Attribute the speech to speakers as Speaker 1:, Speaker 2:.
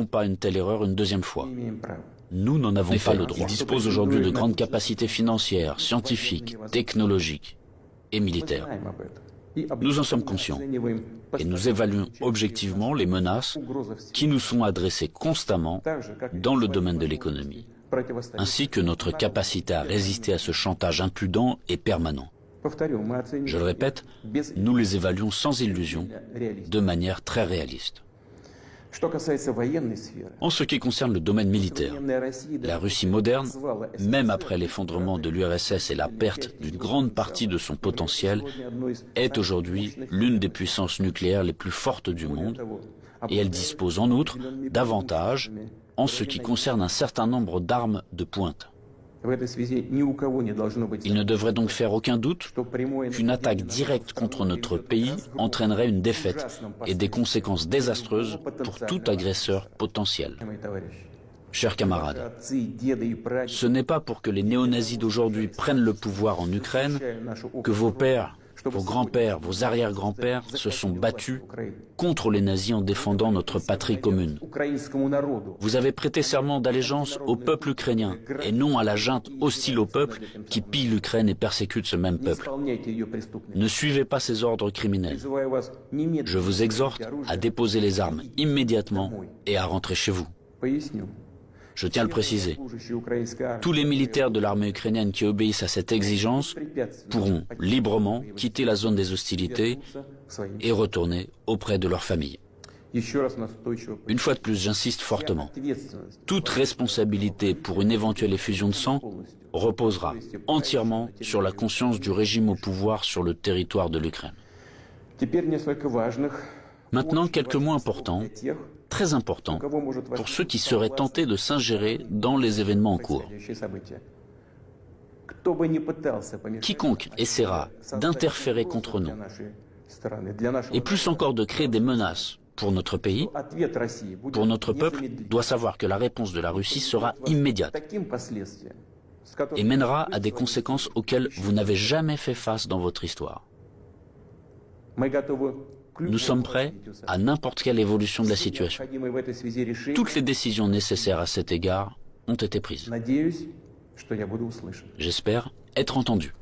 Speaker 1: pas une telle erreur une deuxième fois. Nous n'en avons pas le droit. Ils disposent aujourd'hui de grandes capacités financières, scientifiques, technologiques et militaires. Nous en sommes conscients et nous évaluons objectivement les menaces qui nous sont adressées constamment dans le domaine de l'économie, ainsi que notre capacité à résister à ce chantage impudent et permanent. Je le répète, nous les évaluons sans illusion, de manière très réaliste. En ce qui concerne le domaine militaire, la Russie moderne, même après l'effondrement de l'URSS et la perte d'une grande partie de son potentiel, est aujourd'hui l'une des puissances nucléaires les plus fortes du monde, et elle dispose en outre d'avantages en ce qui concerne un certain nombre d'armes de pointe. Il ne devrait donc faire aucun doute qu'une attaque directe contre notre pays entraînerait une défaite et des conséquences désastreuses pour tout agresseur potentiel. Chers camarades, ce n'est pas pour que les néo-nazis d'aujourd'hui prennent le pouvoir en Ukraine que vos pères, vos grands-pères, vos arrière-grands-pères se sont battus contre les nazis en défendant notre patrie commune. Vous avez prêté serment d'allégeance au peuple ukrainien et non à la junte hostile au peuple qui pille l'Ukraine et persécute ce même peuple. Ne suivez pas ces ordres criminels. Je vous exhorte à déposer les armes immédiatement et à rentrer chez vous. Je tiens à le préciser. Tous les militaires de l'armée ukrainienne qui obéissent à cette exigence pourront librement quitter la zone des hostilités et retourner auprès de leur famille. Une fois de plus, j'insiste fortement. Toute responsabilité pour une éventuelle effusion de sang reposera entièrement sur la conscience du régime au pouvoir sur le territoire de l'Ukraine. Maintenant, quelques mots importants, très importants, pour ceux qui seraient tentés de s'ingérer dans les événements en cours. Quiconque essaiera d'interférer contre nous, et plus encore de créer des menaces pour notre pays, pour notre peuple, doit savoir que la réponse de la Russie sera immédiate et mènera à des conséquences auxquelles vous n'avez jamais fait face dans votre histoire. Nous sommes prêts à n'importe quelle évolution de la situation. Toutes les décisions nécessaires à cet égard ont été prises. J'espère être entendu.